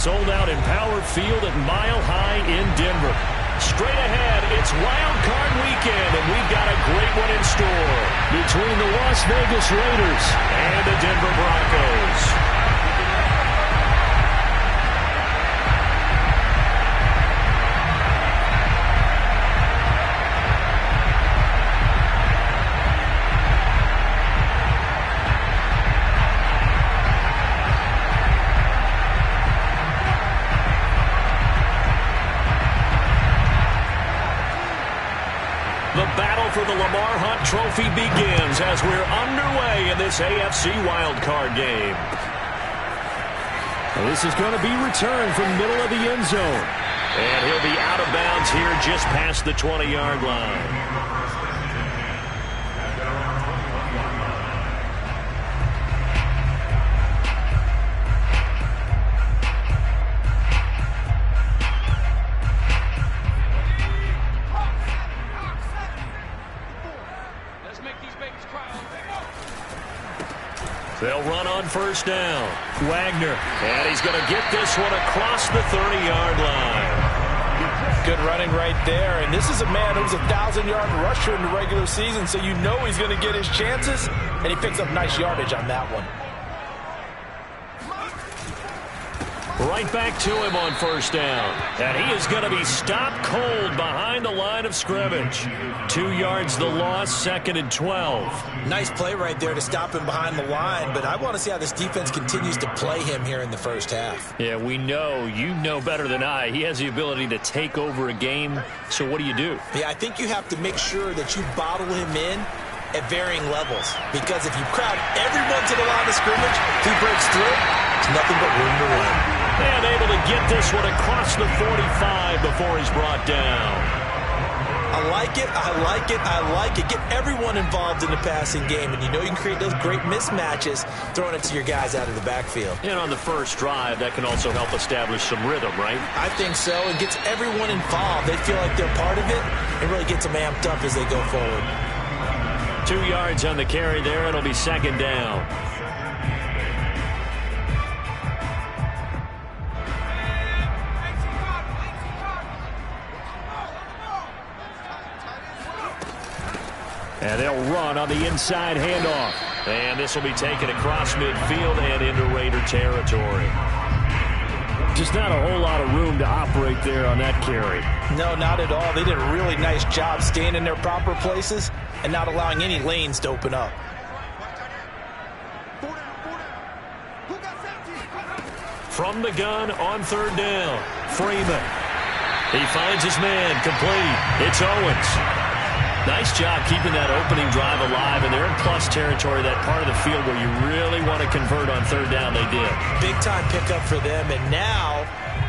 Sold out in Power Field at Mile High in Denver. Straight ahead, it's Wild Card Weekend, and we've got a great one in store between the Las Vegas Raiders and the Denver Broncos. The battle for the Lamar Hunt Trophy begins as we're underway in this AFC wildcard game. Well, this is going to be returned from middle of the end zone. And he'll be out of bounds here just past the 20-yard line. They'll run on first down. Wagner. And he's going to get this one across the 30-yard line. Good running right there. And this is a man who's a 1,000-yard rusher in the regular season, so you know he's going to get his chances. And he picks up nice yardage on that one. Right back to him on first down. And he is going to be stopped cold behind the line of scrimmage. 2 yards the loss, 2nd and 12. Nice play right there to stop him behind the line, but I want to see how this defense continues to play him here in the first half. Yeah, we know. You know better than I. He has the ability to take over a game. So what do you do? Yeah, I think you have to make sure that you bottle him in at varying levels, because if you crowd everyone to the line of scrimmage, if he breaks through, it's nothing but room to run. And able to get this one across the 45 before he's brought down. I like it, I like it, I like it. Get everyone involved in the passing game, and you know you can create those great mismatches throwing it to your guys out of the backfield. And on the first drive, that can also help establish some rhythm, right? I think so, and gets everyone involved. They feel like they're part of it, and really gets them amped up as they go forward. 2 yards on the carry there. It'll be 2nd down. And they'll run on the inside handoff. And this will be taken across midfield and into Raider territory. Just not a whole lot of room to operate there on that carry. No, not at all. They did a really nice job staying in their proper places and not allowing any lanes to open up. From the gun on 3rd down, Freeman. He finds his man, complete. It's Owens. Nice job keeping that opening drive alive, and they're in plus territory, that part of the field where you really want to convert on 3rd down. They did. Big time pickup for them, and now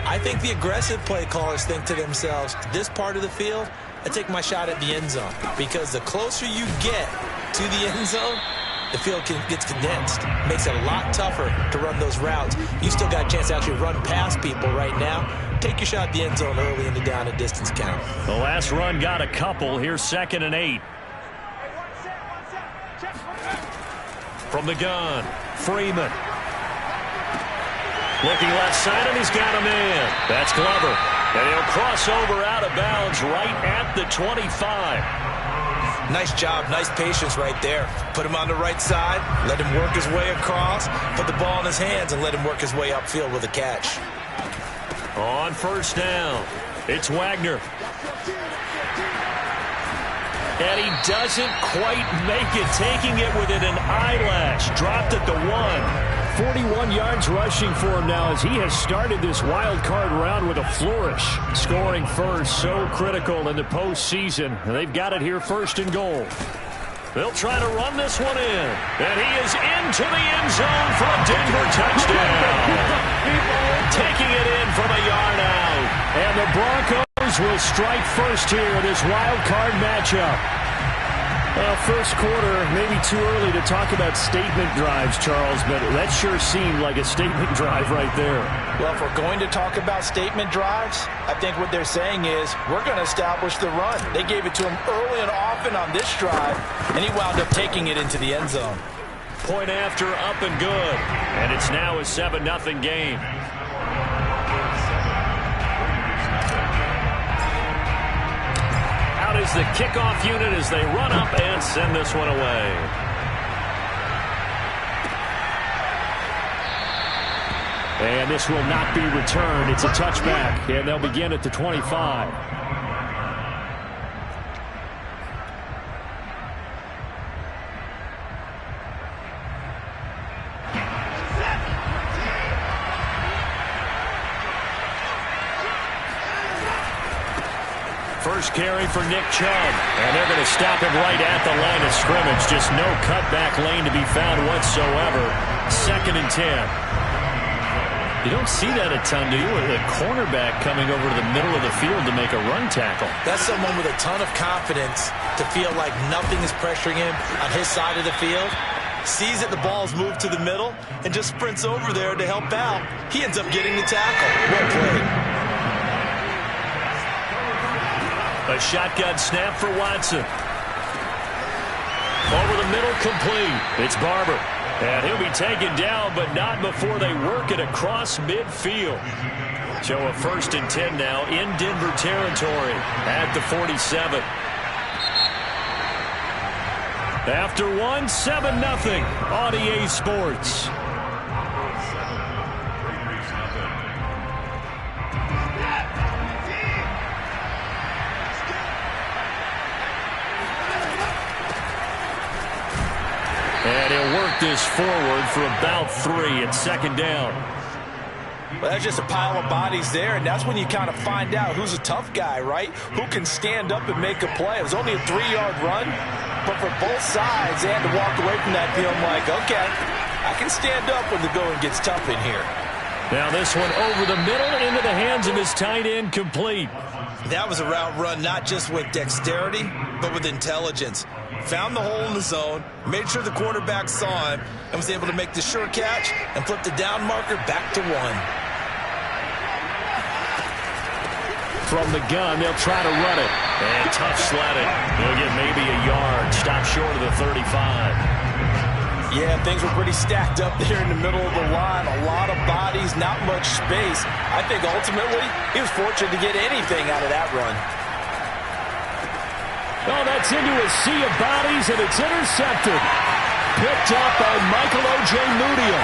I think the aggressive play callers think to themselves, this part of the field, I take my shot at the end zone, because the closer you get to the end zone, the field gets condensed. Makes it a lot tougher to run those routes. You still got a chance to actually run past people right now. Take your shot at the end zone early in the down and distance count. The last run got a couple. Here's 2nd and 8. From the gun, Freeman. Looking left side, and he's got a man. That's Glover. And he'll cross over out of bounds right at the 25. Nice job, nice patience right there. Put him on the right side, let him work his way across, put the ball in his hands, and let him work his way upfield with a catch. On first down, it's Wagner. And he doesn't quite make it, taking it within an eyelash. Dropped at the 1. 41 yards rushing for him now as he has started this wild card round with a flourish. Scoring first, so critical in the postseason. They've got it here 1st and goal. They'll try to run this one in. And he is into the end zone for a Denver touchdown. Taking it in from a yard out. And the Broncos will strike first here in this wild card matchup. First quarter, maybe too early to talk about statement drives, Charles, but that sure seemed like a statement drive right there. Well, if we're going to talk about statement drives, I think what they're saying is we're going to establish the run. They gave it to him early and often on this drive, and he wound up taking it into the end zone. Point after, up and good. And it's now a 7-0 game. is the kickoff unit as they run up and send this one away. And this will not be returned. It's a touchback, and they'll begin at the 25. First carry for Nick Chubb, and they're going to stop him right at the line of scrimmage. Just no cutback lane to be found whatsoever. 2nd and 10. You don't see that a ton, do you? With a cornerback coming over to the middle of the field to make a run tackle. That's someone with a ton of confidence to feel like nothing is pressuring him on his side of the field. Sees that the ball's moved to the middle and just sprints over there to help out. He ends up getting the tackle. Well played. A shotgun snap for Watson. Over the middle, complete. It's Barber. And he'll be taken down, but not before they work it across midfield. So a 1st and 10 now in Denver territory at the 47. After 1, 7-0 on EA Sports. And he'll work this forward for about 3 at 2nd down. Well, that's just a pile of bodies there, and that's when you kind of find out who's a tough guy, right? Who can stand up and make a play. It was only a 3-yard run, but for both sides, they had to walk away from that feeling like, okay, I can stand up when the going gets tough in here. Now this one over the middle into the hands of his tight end, complete. That was a route run not just with dexterity, but with intelligence. Found the hole in the zone, made sure the quarterback saw him, and was able to make the sure catch and flip the down marker back to 1. From the gun, they'll try to run it. And tough sledding. He'll get maybe a yard. Stop short of the 35. Yeah, things were pretty stacked up there in the middle of the line. A lot of bodies, not much space. I think ultimately he was fortunate to get anything out of that run. Oh, that's into a sea of bodies, and it's intercepted. Picked up by Michael O.J. Mudia.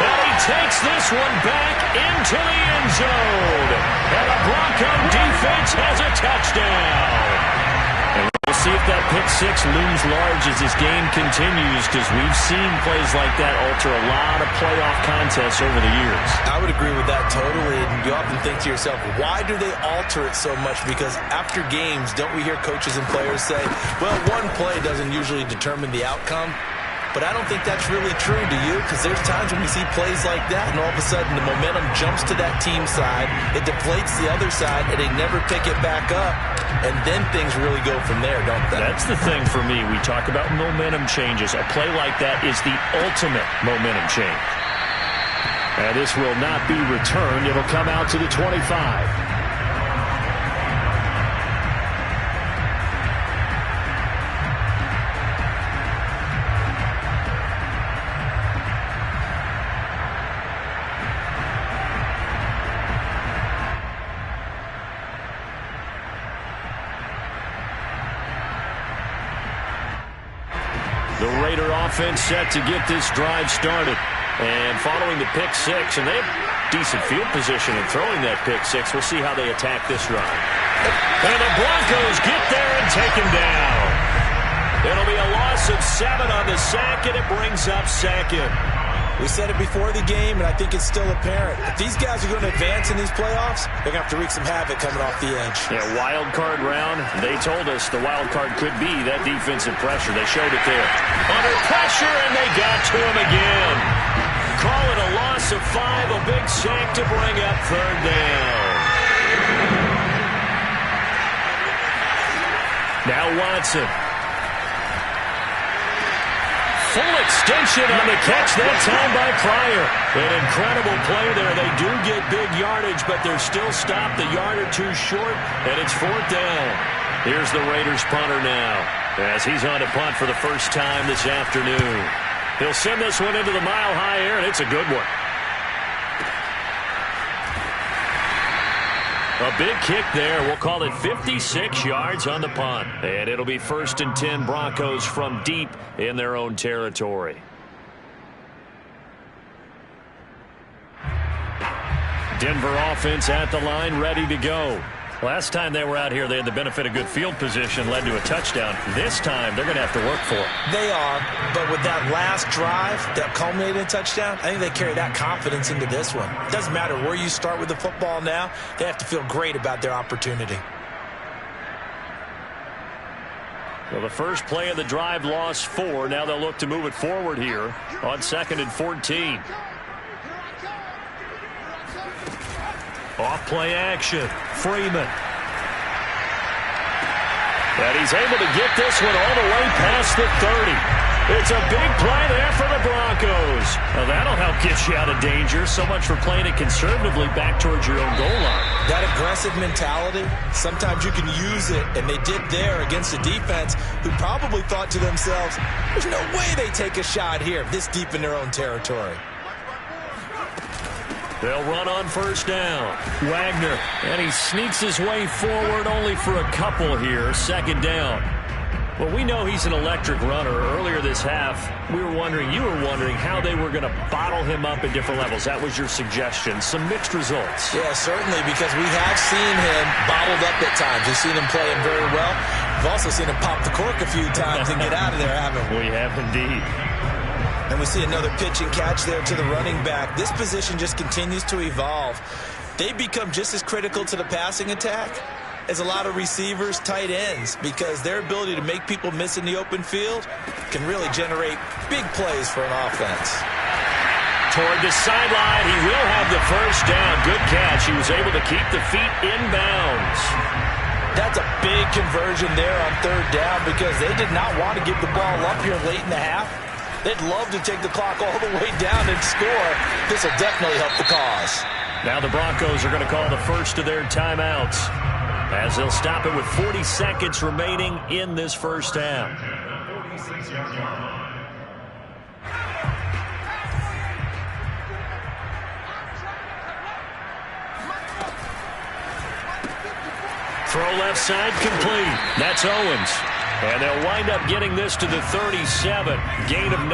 And he takes this one back into the end zone. And the Bronco defense has a touchdown. And we'll see if that pick 6 looms large as this game continues, because we've seen plays like that alter a lot of playoff contests over the years. I would agree with that totally. And you often think to yourself, why do they alter it so much? Because after games, don't we hear coaches and players say, well, one play doesn't usually determine the outcome. But I don't think that's really true, do you? Because there's times when we see plays like that, and all of a sudden the momentum jumps to that team side, it deflates the other side, and they never pick it back up, and then things really go from there, don't they? That's the thing for me. We talk about momentum changes. A play like that is the ultimate momentum change. And this will not be returned. It'll come out to the 25. The Raider offense set to get this drive started. And following the pick 6, and they have decent field position in throwing that pick 6. We'll see how they attack this drive. And the Broncos get there and take him down. It'll be a loss of 7 on the sack, and it brings up 2nd. We said it before the game, and I think it's still apparent. If these guys are going to advance in these playoffs, they're going to have to wreak some havoc coming off the edge. Yeah, wild card round. They told us the wild card could be that defensive pressure. They showed it there. Under pressure, and they got to him again. Call it a loss of 5, a big sack to bring up 3rd down. Now Watson. Full extension on the catch that time by Pryor. An incredible play there. They do get big yardage, but they're still stopped a yard or 2 short, and it's 4th down. Here's the Raiders punter now, as he's on to punt for the first time this afternoon. He'll send this one into the mile-high air, and it's a good one. A big kick there. We'll call it 56 yards on the punt. And it'll be 1st and 10 Broncos from deep in their own territory. Denver offense at the line, ready to go. Last time they were out here, they had the benefit of good field position, led to a touchdown. This time, they're going to have to work for it. They are, but with that last drive that culminated in a touchdown, I think they carry that confidence into this one. It doesn't matter where you start with the football now. They have to feel great about their opportunity. Well, the first play of the drive lost 4. Now they'll look to move it forward here on 2nd and 14. Off play action. Freeman. And he's able to get this one all the way past the 30. It's a big play there for the Broncos. Now that'll help get you out of danger. So much for playing it conservatively back towards your own goal line. That aggressive mentality, sometimes you can use it, and they did there against a defense who probably thought to themselves, there's no way they take a shot here this deep in their own territory. They'll run on 1st down. Wagner, and he sneaks his way forward only for a couple here. 2nd down. Well, we know he's an electric runner. Earlier this half, you were wondering how they were going to bottle him up at different levels. That was your suggestion. Some mixed results. Yeah, certainly, because we have seen him bottled up at times. We've seen him playing very well. We've also seen him pop the cork a few times and get out of there, haven't we? We have indeed. And we see another pitch and catch there to the running back. This position just continues to evolve. They become just as critical to the passing attack as a lot of receivers, tight ends, because their ability to make people miss in the open field can really generate big plays for an offense. Toward the sideline, he will have the 1st down. Good catch. He was able to keep the feet in bounds. That's a big conversion there on 3rd down because they did not want to give the ball up here late in the half. They'd love to take the clock all the way down and score. This will definitely help the cause. Now the Broncos are going to call the first of their timeouts as they'll stop it with 40 seconds remaining in this first half. Throw left side complete. That's Owens. And they'll wind up getting this to the 37. Gain of 9.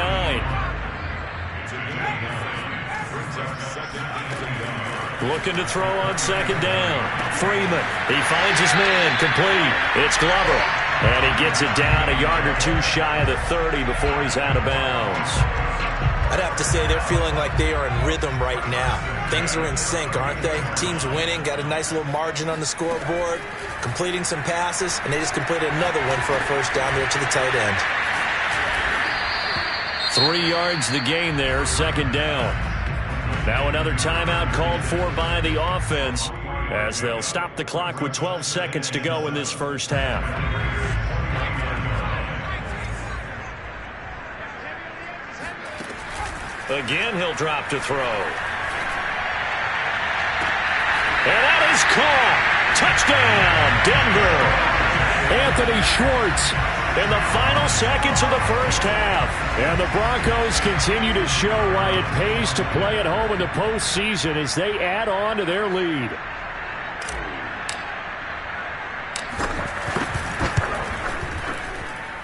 Looking to throw on 2nd down. Freeman. He finds his man. Complete. It's Glover. And he gets it down a yard or 2 shy of the 30 before he's out of bounds. I'd have to say they're feeling like they are in rhythm right now. Things are in sync, aren't they? Team's winning, got a nice little margin on the scoreboard, completing some passes, and they just completed another one for a 1st down there to the tight end. 3 yards the gain there, 2nd down. Now another timeout called for by the offense as they'll stop the clock with 12 seconds to go in this first half. Again, he'll drop to throw. And that is caught. Touchdown, Denver. Anthony Schwartz In the final seconds of the first half. And the Broncos continue to show why it pays to play at home in the postseason as they add on to their lead.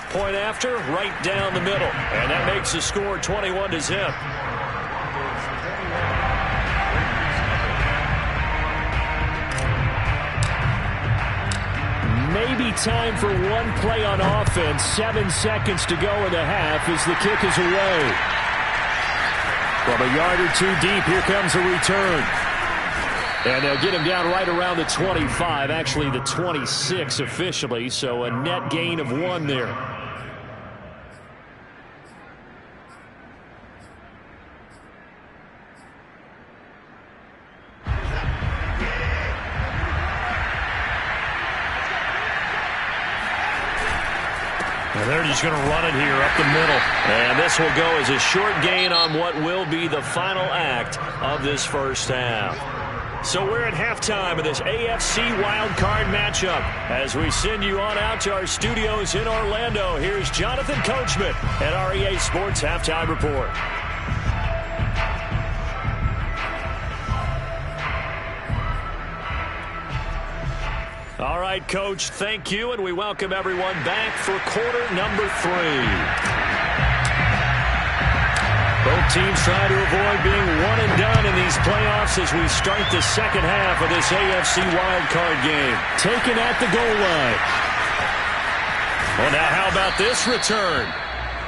Point after, right down the middle. And that makes the score 21-0. Maybe time for one play on offense. 7 seconds to go in the half as the kick is away. From a yard or two deep, here comes a return. And they'll get him down right around the 25, actually the 26 officially, so a net gain of 1 there. And they're just going to run it here up the middle. And this will go as a short gain on what will be the final act of this first half. So we're at halftime of this AFC wildcard matchup. As we send you on out to our studios in Orlando, here's Jonathan Coachman at REA Sports Halftime Report. All right, Coach, thank you, and we welcome everyone back for quarter number 3. Both teams trying to avoid being one and done in these playoffs as we start the second half of this AFC wildcard game. Taken at the goal line. Well, now how about this return?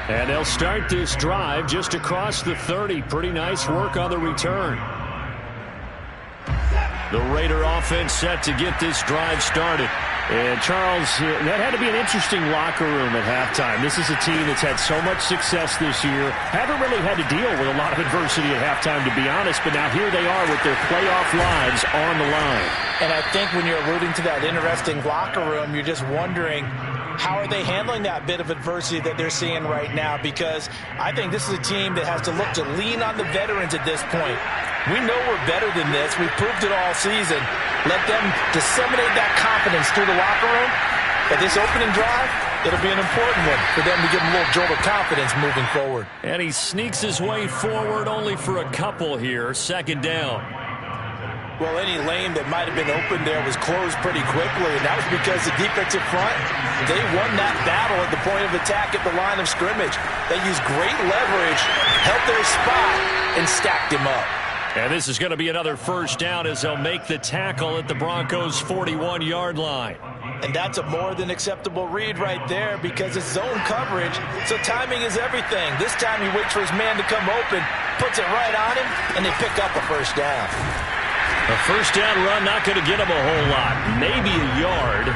And they'll start this drive just across the 30. Pretty nice work on the return. The Raider offense set to get this drive started. And, Charles, that had to be an interesting locker room at halftime. This is a team that's had so much success this year. Haven't really had to deal with a lot of adversity at halftime, to be honest. But now here they are with their playoff lives on the line. And I think when you're alluding to that interesting locker room, you're just wondering, how are they handling that bit of adversity that they're seeing right now? Because I think this is a team that has to look to lean on the veterans at this point. We know we're better than this. We've proved it all season. Let them disseminate that confidence through the locker room. But this opening drive, it'll be an important one for them to give them a little jolt of confidence moving forward. And he sneaks his way forward only for a couple here. Second down. Well, any lane that might have been open there was closed pretty quickly, and that was because the defensive front, they won that battle at the point of attack at the line of scrimmage. They used great leverage, held their spot, and stacked him up. And this is going to be another first down as they'll make the tackle at the Broncos' 41-yard line. And that's a more than acceptable read right there because it's zone coverage, so timing is everything. This time he waits for his man to come open, puts it right on him, and they pick up a first down. A first down run not going to get him a whole lot. Maybe a yard.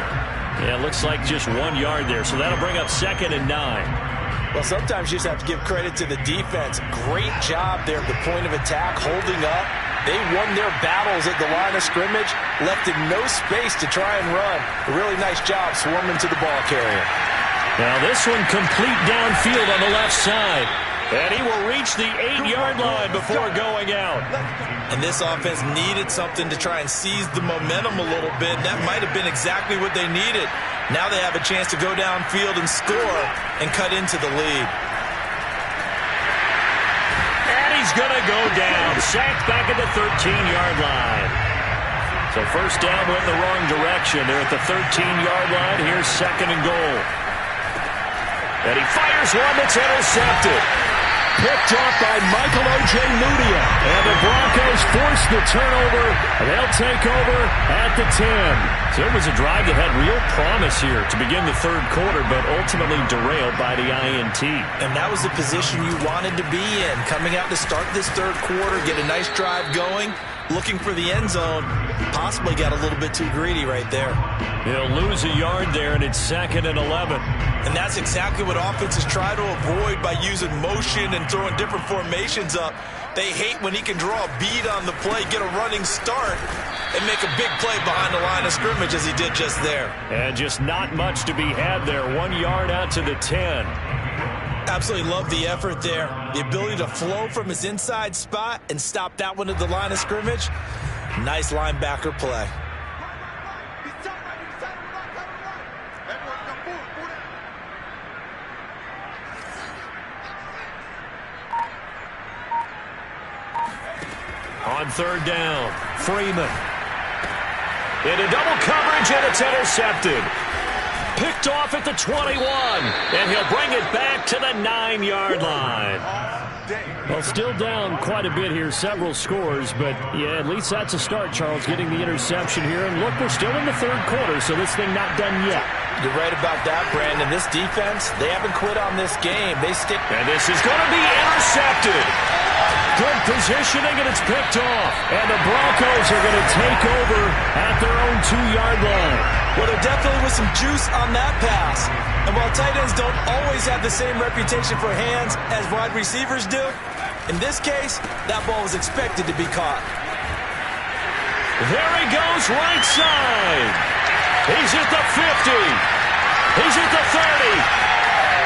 Yeah, it looks like just 1 yard there, so that'll bring up 2nd and 9. Well, sometimes you just have to give credit to the defense. Great job there at the point of attack, holding up. They won their battles at the line of scrimmage, left in no space to try and run. A really nice job swarming to the ball carrier. Now this one complete downfield on the left side. And he will reach the 8-yard line before going out. And this offense needed something to try and seize the momentum a little bit. That might have been exactly what they needed. Now they have a chance to go downfield and score and cut into the lead. And he's going to go down. Sacked back at the 13-yard line. So first down went the wrong direction. They're at the 13-yard line. Here's 2nd and goal. And he fires one that's intercepted. Picked off by Michael Ojemudia. And the Broncos force the turnover. They'll take over at the 10. So it was a drive that had real promise here to begin the third quarter, but ultimately derailed by the INT. And that was the position you wanted to be in. Coming out to start this third quarter, get a nice drive going, looking for the end zone. Possibly got a little bit too greedy right there. He'll lose a yard there, and it's 2nd and 11. And that's exactly what offenses try to avoid by using motion and throwing different formations up. They hate when he can draw a bead on the play, get a running start, and make a big play behind the line of scrimmage as he did just there. And just not much to be had there. 1 yard out to the 10. Absolutely love the effort there. The ability to flow from his inside spot and stop that one at the line of scrimmage. Nice linebacker play. On third down, Freeman. Into double coverage, and it's intercepted. Picked off at the 21, and he'll bring it back to the 9-yard line. Well, still down quite a bit here, several scores, but yeah, at least that's a start, Charles, getting the interception here. And look, we're still in the third quarter, so this thing not done yet. You're right about that, Brandon. This defense, they haven't quit on this game. They stick. And this is going to be intercepted. Good positioning, and it's picked off. And the Broncos are going to take over at their own 2-yard line. Well, there definitely was some juice on that pass. And while tight ends don't always have the same reputation for hands as wide receivers do, in this case, that ball was expected to be caught. There he goes, right side. He's at the 50. He's at the 30.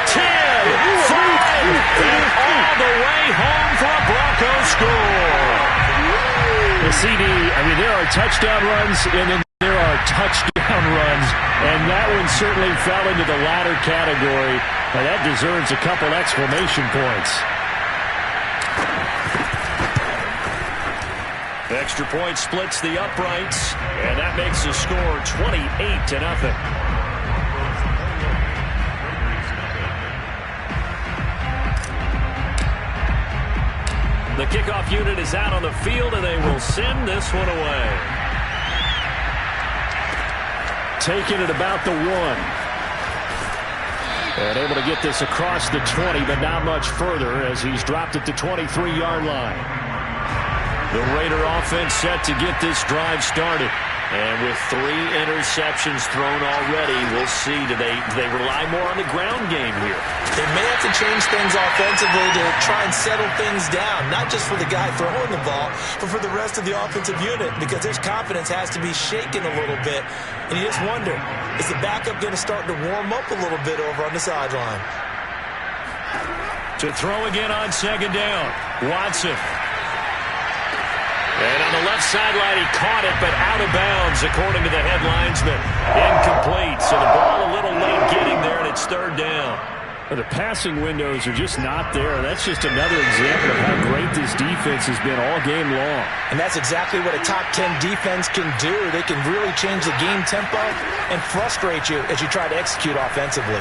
10, 5, and all the way home for a Broncos score. The CD, I mean, there are touchdown runs, and then there are touchdown runs, and that one certainly fell into the latter category. Now, that deserves a couple exclamation points. The extra point splits the uprights, and that makes the score 28-0. The kickoff unit is out on the field, and they will send this one away. Taking it about the 1. And able to get this across the 20, but not much further as he's dropped at the 23-yard line. The Raider offense set to get this drive started. And with 3 interceptions thrown already, we'll see. Do they rely more on the ground game here? They may have to change things offensively to try and settle things down, not just for the guy throwing the ball, but for the rest of the offensive unit, because his confidence has to be shaken a little bit. And you just wonder, is the backup going to start to warm up a little bit over on the sideline? To throw again on second down, Watson. And on the left sideline, he caught it, but out of bounds, according to the head linesman. Incomplete, so the ball a little late getting there, and it's third down. The passing windows are just not there. That's just another example of how great this defense has been all game long. And that's exactly what a top 10 defense can do. They can really change the game tempo and frustrate you as you try to execute offensively.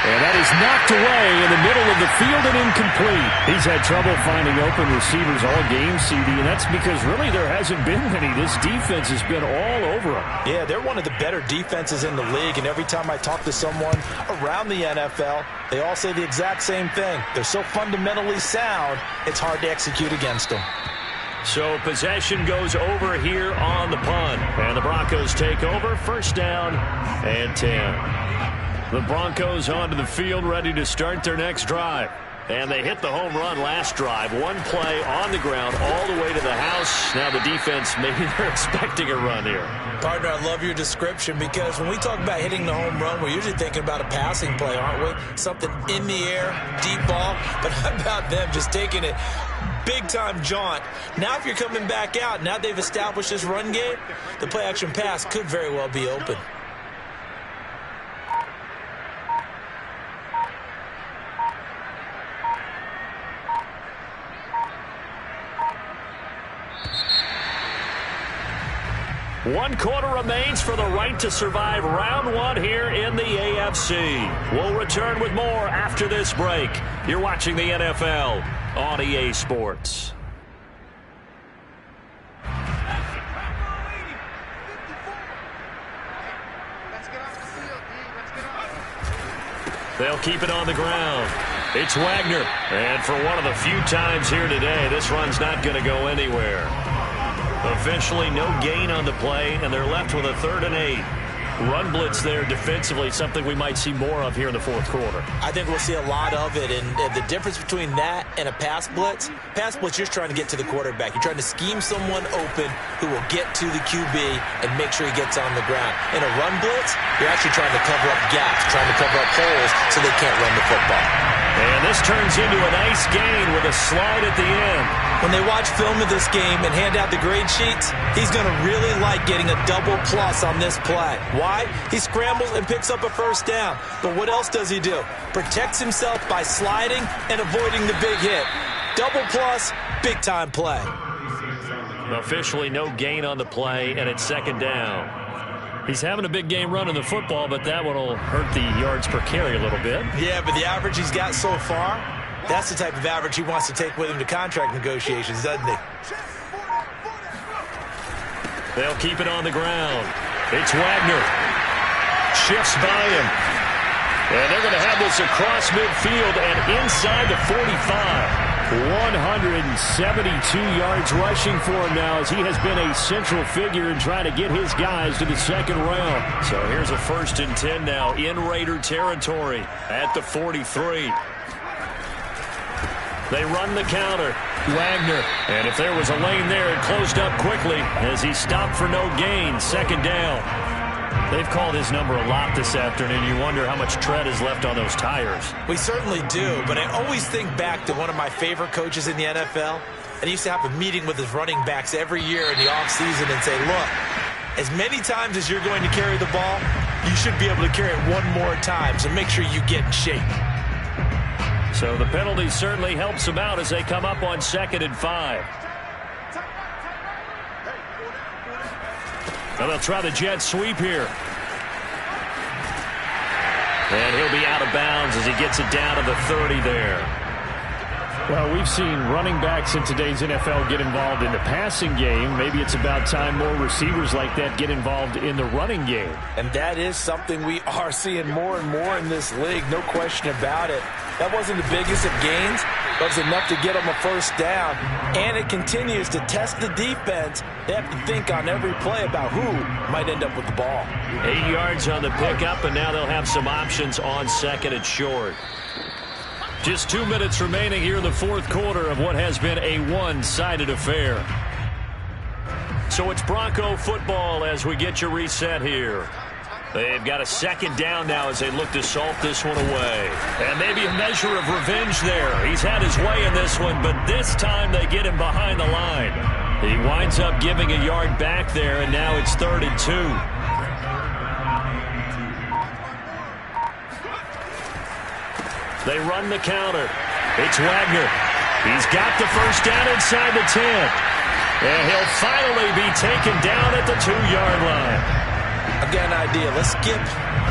And that is knocked away in the middle of the field and incomplete. He's had trouble finding open receivers all game, CD, and that's because really there hasn't been any. This defense has been all over them. Yeah, they're one of the better defenses in the league, and every time I talk to someone around the NFL, they all say the exact same thing. They're so fundamentally sound, it's hard to execute against them. So possession goes over here on the punt, and the Broncos take over. First down and 10. The Broncos onto the field, ready to start their next drive. And they hit the home run last drive. One play on the ground all the way to the house. Now the defense, maybe they're expecting a run here. Partner, I love your description, because when we talk about hitting the home run, we're usually thinking about a passing play, aren't we? Something in the air, deep ball. But how about them just taking it big-time jaunt? Now if you're coming back out, now they've established this run game, the play-action pass could very well be open. One quarter remains for the right to survive round 1 here in the AFC. We'll return with more after this break. You're watching the NFL on EA Sports. They'll keep it on the ground. It's Wagner. And for one of the few times here today, this run's not going to go anywhere. Officially no gain on the play, and they're left with a 3rd and 8. Run blitz there defensively, something we might see more of here in the fourth quarter. I think we'll see a lot of it, and the difference between that and a pass blitz, you're just trying to get to the quarterback. You're trying to scheme someone open who will get to the QB and make sure he gets on the ground. In a run blitz, you're actually trying to cover up gaps, trying to cover up holes so they can't run the football. And this turns into a nice gain with a slide at the end. When they watch film of this game and hand out the grade sheets, he's going to really like getting a double plus on this play. Why? He scrambles and picks up a first down. But what else does he do? Protects himself by sliding and avoiding the big hit. Double plus, big-time play. Officially no gain on the play, and it's second down. He's having a big game running the football, but that one will hurt the yards per carry a little bit. Yeah, but the average he's got so far, that's the type of average he wants to take with him to contract negotiations, doesn't he? They'll keep it on the ground. It's Wagner. Shifts by him. And they're going to have this across midfield and inside the 45. 172 yards rushing for him now, as he has been a central figure in trying to get his guys to the second round. So here's a 1st and 10 now in Raider territory at the 43. They run the counter. Wagner. And if there was a lane there, it closed up quickly as he stopped for no gain. Second down. They've called his number a lot this afternoon. You wonder how much tread is left on those tires. We certainly do, but I always think back to one of my favorite coaches in the NFL. And he used to have a meeting with his running backs every year in the offseason and say, look, as many times as you're going to carry the ball, you should be able to carry it one more time, so make sure you get in shape. So the penalty certainly helps them out as they come up on 2nd and 5. Well, they'll try the jet sweep here. And he'll be out of bounds as he gets it down to the 30 there. Well, we've seen running backs in today's NFL get involved in the passing game. Maybe it's about time more receivers like that get involved in the running game. And that is something we are seeing more and more in this league, no question about it. That wasn't the biggest of gains, but it was enough to get them a first down. And it continues to test the defense. They have to think on every play about who might end up with the ball. 8 yards on the pickup, and now they'll have some options on second and short. Just 2 minutes remaining here in the fourth quarter of what has been a one-sided affair. So it's Bronco football as we get you reset here. They've got a second down now as they look to salt this one away. And maybe a measure of revenge there. He's had his way in this one, but this time they get him behind the line. He winds up giving a yard back there, and now it's 3rd and 2. They run the counter. It's Wagner. He's got the first down inside the 10. And he'll finally be taken down at the 2-yard line. Again, idea. Let's skip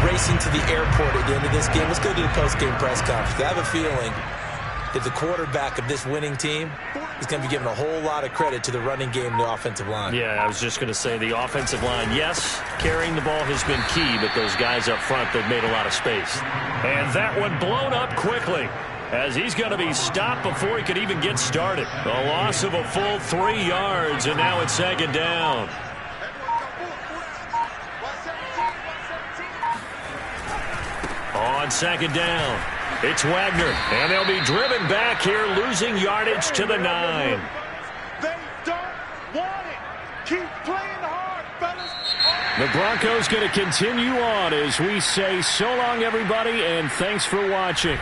racing to the airport at the end of this game. Let's go to the post-game press conference. I have a feeling that the quarterback of this winning team is going to be giving a whole lot of credit to the running game and the offensive line. Yeah, I was just going to say the offensive line, yes, carrying the ball has been key, but those guys up front, they've made a lot of space. And that one blown up quickly as he's going to be stopped before he could even get started. A loss of a full 3 yards, and now it's second down. On second down, it's Wagner, and they'll be driven back here, losing yardage to the 9. They don't want it. Keep playing hard, fellas. The Broncos going to continue on as we say so long, everybody, and thanks for watching.